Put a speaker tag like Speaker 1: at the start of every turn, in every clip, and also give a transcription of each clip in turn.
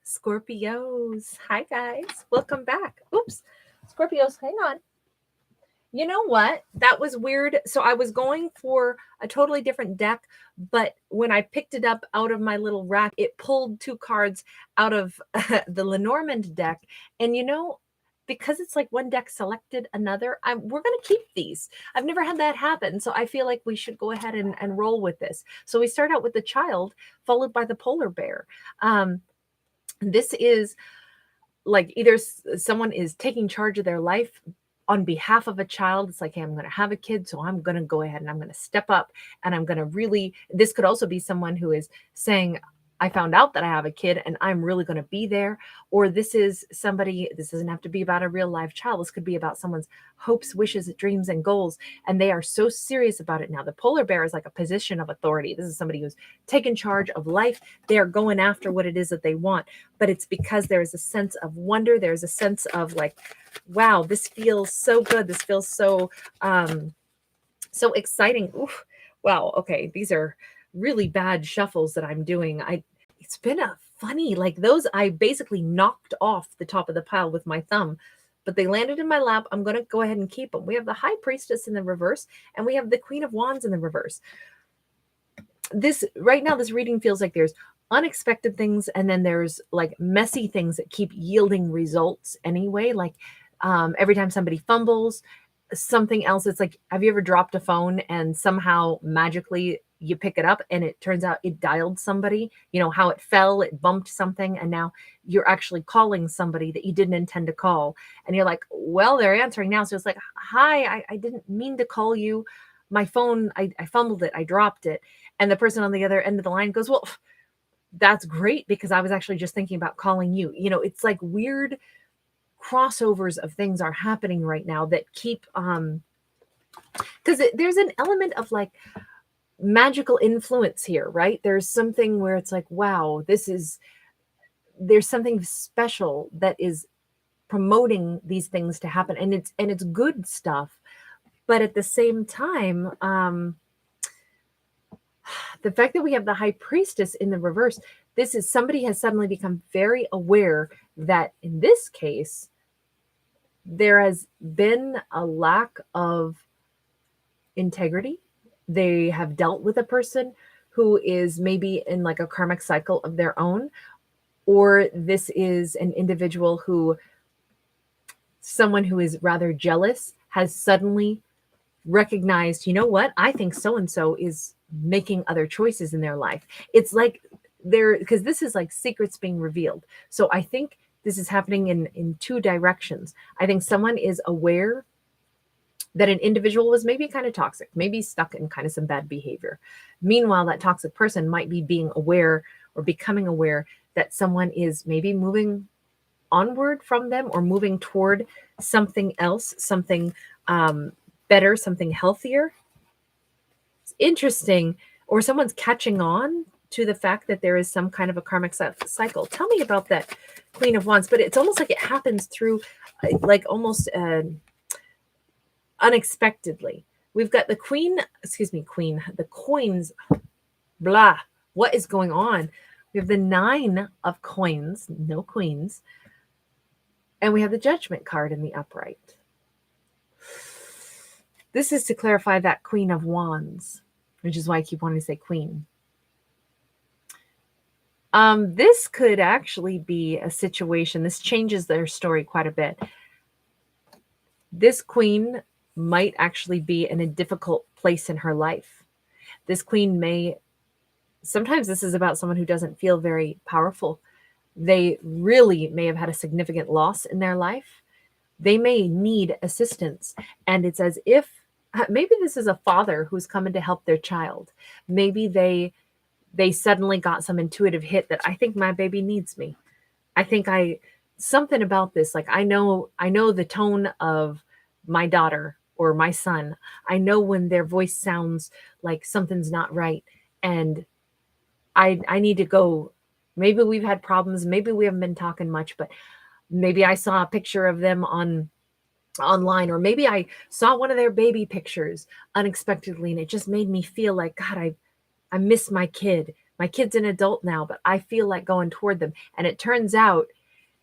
Speaker 1: Scorpios. Hi, guys. Welcome back. Oops. Scorpios, hang on. You know what? That was weird. So I was going for a totally different deck, but when I picked it up out of my little rack, it pulled two cards out of the Lenormand deck. And because it's like one deck selected another, we're going to keep these. I've never had that happen. So I feel like we should go ahead and roll with this. So we start out with the child, followed by the polar bear. This is like either someone is taking charge of their life on behalf of a child. It's like, hey, I'm going to have a kid, so I'm going to go ahead and I'm going to step up, and I'm going to really, this could also be someone who is saying, I found out that I have a kid and I'm really going to be there. Or this is somebody, this doesn't have to be about a real live child. This could be about someone's hopes, wishes, dreams, and goals. And they are so serious about it now. The polar bear is like a position of authority. This is somebody who's taken charge of life. They are going after what it is that they want. But it's because there is a sense of wonder. There's a sense of like, wow, this feels so good. This feels so so exciting. Oof. Wow. Okay. These are really bad shuffles that I'm doing. It's been a funny, like those I basically knocked off the top of the pile with my thumb, but they landed in my lap. I'm going to go ahead and keep them. We have the High Priestess in the reverse, and we have the Queen of Wands in the reverse. This right now, this reading feels like there's unexpected things, and then there's like messy things that keep yielding results anyway. Like every time somebody fumbles, something else. It's like, have you ever dropped a phone and somehow magically you pick it up and it turns out it dialed somebody? You know how it fell, it bumped something, and now you're actually calling somebody that you didn't intend to call. And you're like, well, they're answering now. So it's like, hi, I didn't mean to call you. My phone, I fumbled it, I dropped it. And the person on the other end of the line goes, well, that's great because I was actually just thinking about calling you. It's like weird crossovers of things are happening right now that keep because there's an element of like magical influence here, right? There's something where it's like, wow, there's something special that is promoting these things to happen, and it's good stuff. But at the same time, the fact that we have the High Priestess in the reverse, this is somebody has suddenly become very aware that in this case there has been a lack of integrity. They have dealt with a person who is maybe in like a karmic cycle of their own, or this is an individual someone who is rather jealous has suddenly recognized, you know what, I think so and so is making other choices in their life. It's like because this is like secrets being revealed. So I think this is happening in two directions. I think someone is aware that an individual was maybe kind of toxic, maybe stuck in kind of some bad behavior. Meanwhile, that toxic person might be being aware or becoming aware that someone is maybe moving onward from them or moving toward something else, something better, something healthier. It's interesting. Or someone's catching on to the fact that there is some kind of a karmic cycle. Tell me about that Queen of Wands. But it's almost like it happens through like almost unexpectedly. We've got the the coins, blah. What is going on? We have the 9 of coins, no queens. And we have the Judgment card in the upright. This is to clarify that Queen of Wands, which is why I keep wanting to say queen. This could actually be a situation. This changes their story quite a bit. This queen might actually be in a difficult place in her life. This queen sometimes this is about someone who doesn't feel very powerful. They really may have had a significant loss in their life. They may need assistance. And it's as if maybe this is a father who's coming to help their child. Maybe they suddenly got some intuitive hit that I think my baby needs me. I think something about this, like I know the tone of my daughter or my son. I know when their voice sounds like something's not right. And I need to go. Maybe we've had problems. Maybe we haven't been talking much, but maybe I saw a picture of them online, or maybe I saw one of their baby pictures unexpectedly, and it just made me feel like, God, I miss my kid. My kid's an adult now, but I feel like going toward them. And it turns out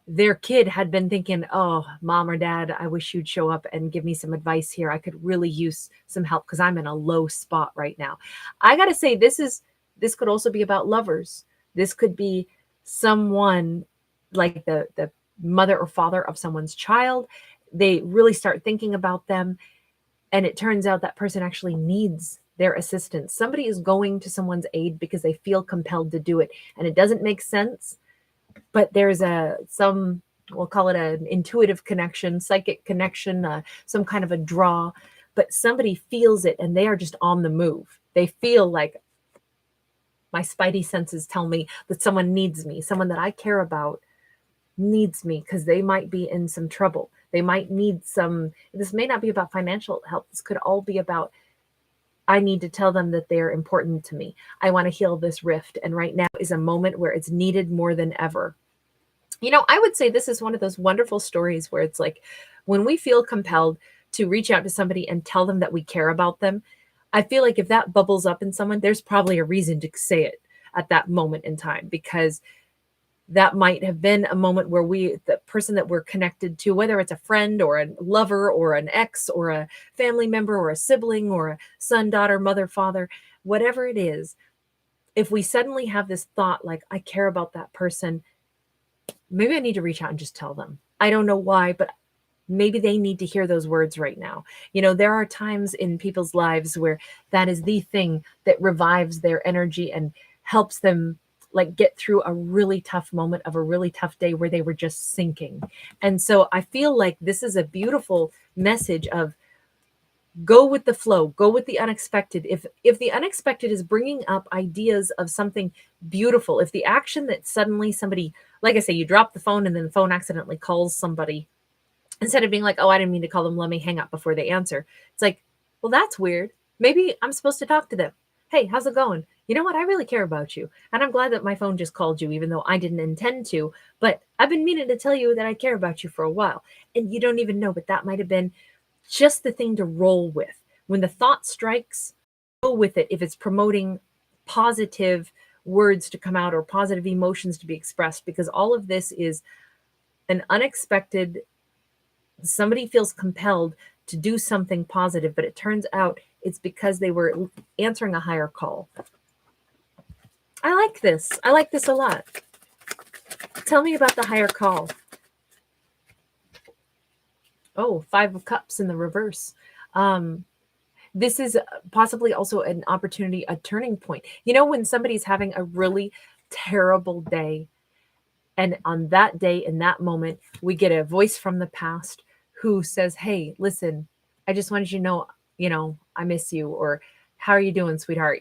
Speaker 1: their kid had been thinking, oh, mom or dad, I wish you'd show up and give me some advice here. I could really use some help because I'm in a low spot right now. I got to say, this could also be about lovers. This could be someone like the mother or father of someone's child. They really start thinking about them. And it turns out that person actually needs their assistance. Somebody is going to someone's aid because they feel compelled to do it. And it doesn't make sense, but there's we'll call it an intuitive connection, psychic connection, some kind of a draw, but somebody feels it and they are just on the move. They feel like my spidey senses tell me that someone needs me, someone that I care about needs me because they might be in some trouble. They might need this may not be about financial help. This could all be about, I need to tell them that they're important to me. I want to heal this rift. And right now is a moment where it's needed more than ever. I would say this is one of those wonderful stories where it's like when we feel compelled to reach out to somebody and tell them that we care about them, I feel like if that bubbles up in someone, there's probably a reason to say it at that moment in time, because that might have been a moment where the person that we're connected to, whether it's a friend or a lover or an ex or a family member or a sibling or a son, daughter, mother, father, whatever it is, if we suddenly have this thought like, I care about that person, maybe I need to reach out and just tell them. I don't know why, but maybe they need to hear those words right now. There are times in people's lives where that is the thing that revives their energy and helps them like get through a really tough moment of a really tough day where they were just sinking. And so I feel like this is a beautiful message of go with the flow, go with the unexpected. If the unexpected is bringing up ideas of something beautiful, if the action that suddenly somebody, like I say, you drop the phone and then the phone accidentally calls somebody, instead of being like, oh, I didn't mean to call them, let me hang up before they answer. It's like, well, that's weird. Maybe I'm supposed to talk to them. Hey, how's it going? You know what? I really care about you. And I'm glad that my phone just called you, even though I didn't intend to. But I've been meaning to tell you that I care about you for a while. And you don't even know, but that might have been just the thing to roll with. When the thought strikes, go with it. If it's promoting positive words to come out or positive emotions to be expressed, because all of this is an unexpected, somebody feels compelled to do something positive, but it turns out it's because they were answering a higher call. I like this. I like this a lot. Tell me about the higher call. Oh, 5 of Cups in the reverse. This is possibly also an opportunity, a turning point. When somebody's having a really terrible day, and on that day, in that moment, we get a voice from the past who says, hey, listen, I just wanted you to know, I miss you, or how are you doing, sweetheart?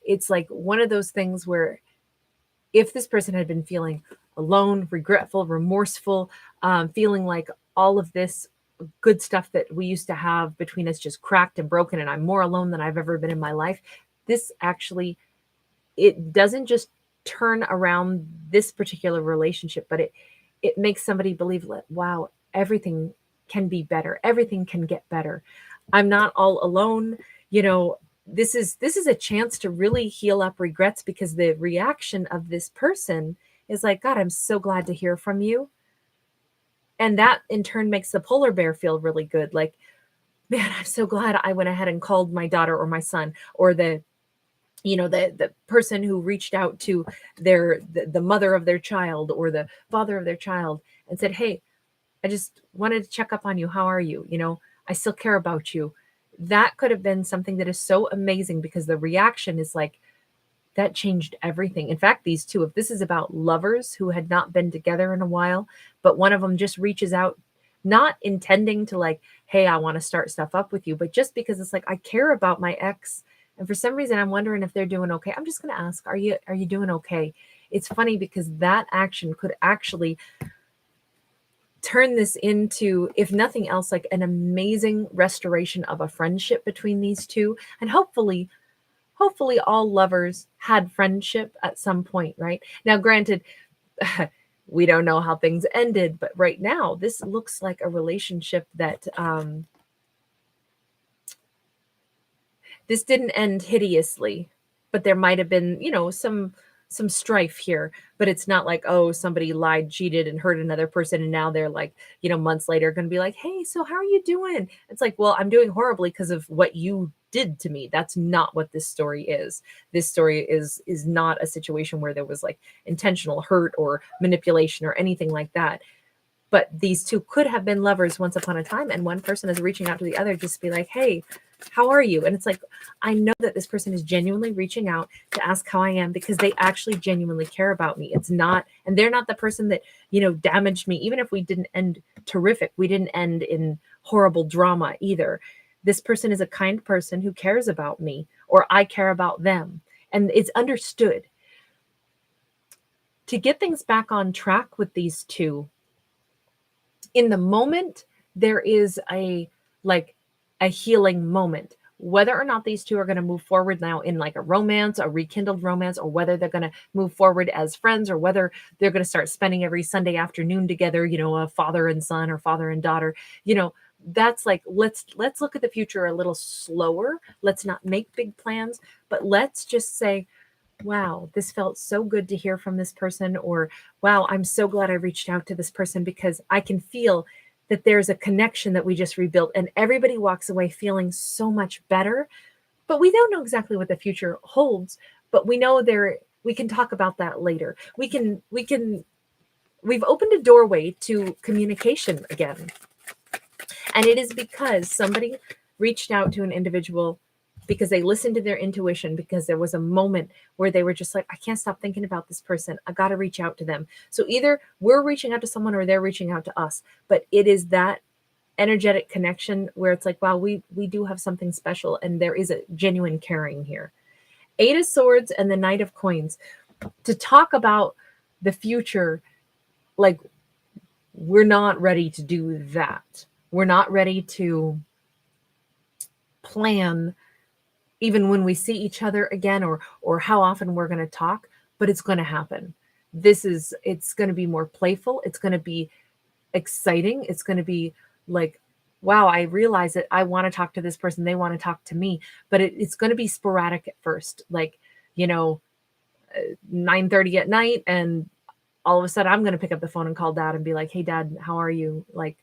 Speaker 1: It's like one of those things where if this person had been feeling alone, regretful, remorseful, feeling like all of this good stuff that we used to have between us just cracked and broken, and I'm more alone than I've ever been in my life, this actually, it doesn't just turn around this particular relationship, but it makes somebody believe that, wow, everything can be better. Everything can get better. I'm not all alone. This is a chance to really heal up regrets, because the reaction of this person is like, God, I'm so glad to hear from you. And that in turn makes the polar bear feel really good. Like, man, I'm so glad I went ahead and called my daughter or my son, or the person who reached out to the mother of their child or the father of their child and said, hey, I just wanted to check up on you. How are you? I still care about you. That could have been something that is so amazing, because the reaction is like, that changed everything. In fact, these two, if this is about lovers who had not been together in a while, but one of them just reaches out, not intending to like, hey, I want to start stuff up with you, but just because it's like, I care about my ex. And for some reason, I'm wondering if they're doing okay. I'm just going to ask, are you doing okay? It's funny because that action could actually turn this into, if nothing else, like an amazing restoration of a friendship between these two. And hopefully all lovers had friendship at some point, right? Now, granted, we don't know how things ended, but right now, this looks like a relationship that this didn't end hideously, but there might have been, some some strife here, but it's not like, oh, somebody lied, cheated, and hurt another person, and now they're like, months later going to be like, hey, so how are you doing? It's like, well, I'm doing horribly because of what you did to me. That's not what this story is. This story is not a situation where there was like intentional hurt or manipulation or anything like that. But these two could have been lovers once upon a time, and one person is reaching out to the other just to be like, hey, how are you? And it's like, I know that this person is genuinely reaching out to ask how I am because they actually genuinely care about me. It's not, and they're not the person that, damaged me. Even if we didn't end terrific, we didn't end in horrible drama either. This person is a kind person who cares about me, or I care about them. And it's understood. To get things back on track with these two, in the moment, there is a healing moment. Whether or not these two are going to move forward now in like a romance, a rekindled romance, or whether they're going to move forward as friends, or whether they're going to start spending every Sunday afternoon together, a father and son or father and daughter, that's like, let's look at the future a little slower. Let's not make big plans, but let's just say, wow, this felt so good to hear from this person, or wow, I'm so glad I reached out to this person because I can feel that there's a connection that we just rebuilt, and everybody walks away feeling so much better. But we don't know exactly what the future holds, but we know we can talk about that later. We've opened a doorway to communication again. And it is because somebody reached out to an individual because they listened to their intuition, because there was a moment where they were just like, I can't stop thinking about this person. I got to reach out to them. So either we're reaching out to someone or they're reaching out to us. But it is that energetic connection where it's like, wow, we do have something special, and there is a genuine caring here. 8 of Swords and the Knight of Coins. To talk about the future, like, we're not ready to do that. We're not ready to plan even when we see each other again, or how often we're going to talk, but it's going to happen. It's going to be more playful. It's going to be exciting. It's going to be like, wow, I realize that I want to talk to this person. They want to talk to me, but it's going to be sporadic at first. Like, 9:30 at night, and all of a sudden I'm going to pick up the phone and call dad and be like, hey dad, how are you? Like,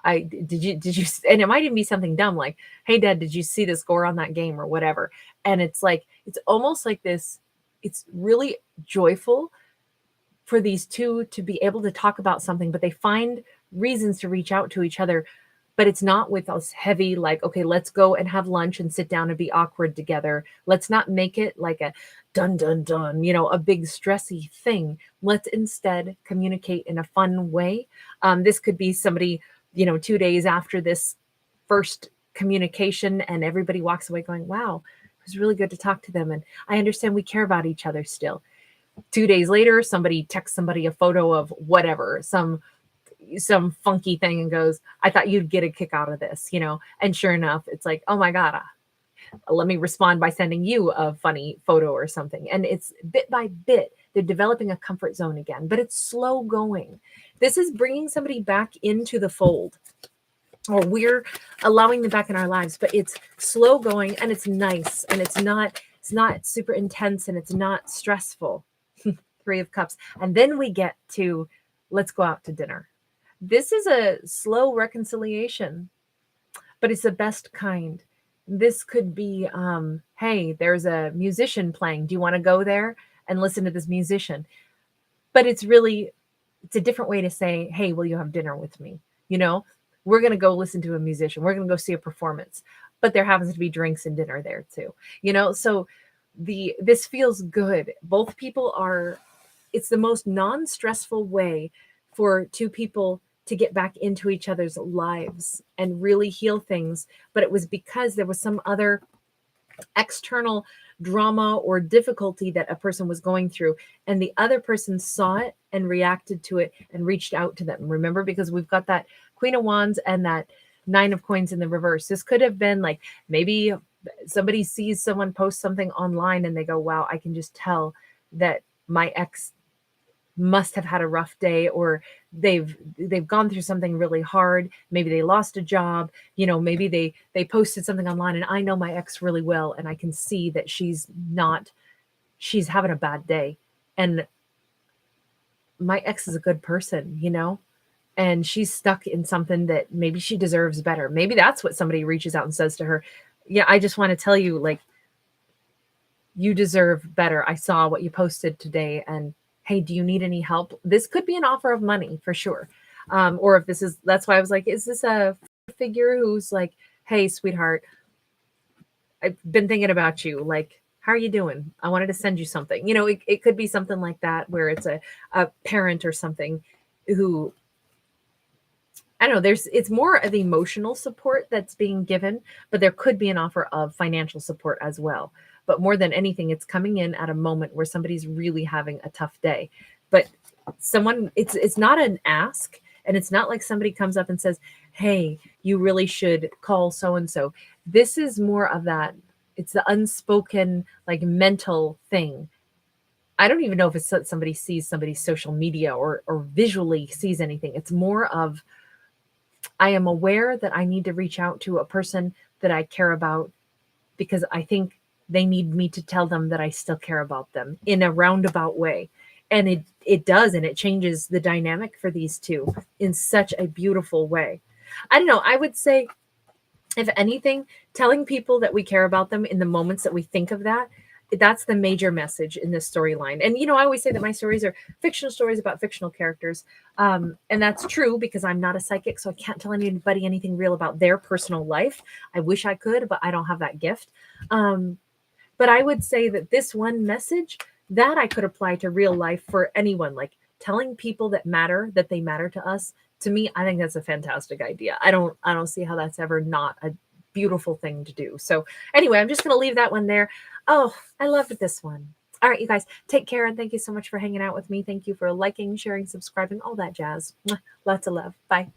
Speaker 1: did you, and it might even be something dumb like, hey dad, did you see the score on that game or whatever? And it's like, it's almost like this, it's really joyful for these two to be able to talk about something, but they find reasons to reach out to each other. But it's not with us heavy, like, okay, let's go and have lunch and sit down and be awkward together. Let's not make it like a dun, dun, dun, a big stressy thing. Let's instead communicate in a fun way. This could be somebody, 2 days after this first communication, and everybody walks away going, wow, it was really good to talk to them. And I understand we care about each other still. 2 days later, somebody texts somebody a photo of whatever, some funky thing, and goes, I thought you'd get a kick out of this, and sure enough, it's like, oh my God, let me respond by sending you a funny photo or something. And it's bit by bit, they're developing a comfort zone again, but it's slow going. This is bringing somebody back into the fold, or we're allowing them back in our lives, but it's slow going, and it's nice, and it's not super intense, and it's not stressful. 3 of Cups. And then we get to, let's go out to dinner. This is a slow reconciliation, but it's the best kind. This could be, hey, there's a musician playing. Do you want to go there and listen to this musician? But it's a different way to say, hey, will you have dinner with me? We're going to go listen to a musician. We're going to go see a performance, but there happens to be drinks and dinner there too. So this feels good. Both people it's the most non-stressful way for two people to get back into each other's lives and really heal things. But it was because there was some other external drama or difficulty that a person was going through, and the other person saw it and reacted to it and reached out to them. Remember, because we've got that Queen of Wands and that 9 of Coins in the reverse. This could have been like, maybe somebody sees someone post something online and they go, wow, I can just tell that my ex must have had a rough day, or they've gone through something really hard. Maybe they lost a job, maybe they posted something online, and I know my ex really well, and I can see that she's having a bad day. And my ex is a good person, you know, and she's stuck in something that maybe she deserves better. Maybe that's what somebody reaches out and says to her. Yeah, I just want to tell you, like, you deserve better. I saw what you posted today, and hey, do you need any help? This could be an offer of money for sure. Or if this is, that's why I was like, is this a figure who's like, hey, sweetheart, I've been thinking about you. Like, how are you doing? I wanted to send you something. You know, it could be something like that where it's a parent or something who, I don't know, it's more of emotional support that's being given, but there could be an offer of financial support as well. But more than anything, it's coming in at a moment where somebody's really having a tough day. But someone, it's not an ask, and it's not like somebody comes up and says, "Hey, you really should call so and so." This is more of that. It's the unspoken, like, mental thing. I don't even know if it's somebody sees somebody's social media or visually sees anything. It's more of, I am aware that I need to reach out to a person that I care about because I think they need me to tell them that I still care about them in a roundabout way. And it does, and it changes the dynamic for these two in such a beautiful way. I don't know. I would say, if anything, telling people that we care about them in the moments that we think of that, that's the major message in this storyline. And, you know, I always say that my stories are fictional stories about fictional characters. And that's true because I'm not a psychic, so I can't tell anybody anything real about their personal life. I wish I could, but I don't have that gift. But I would say that this one message that I could apply to real life for anyone, like telling people that matter, that they matter to us. To me, I think that's a fantastic idea. I don't see how that's ever not a beautiful thing to do. So anyway, I'm just going to leave that one there. Oh, I loved this one. All right, you guys, take care, and thank you so much for hanging out with me. Thank you for liking, sharing, subscribing, all that jazz. Mwah. Lots of love. Bye.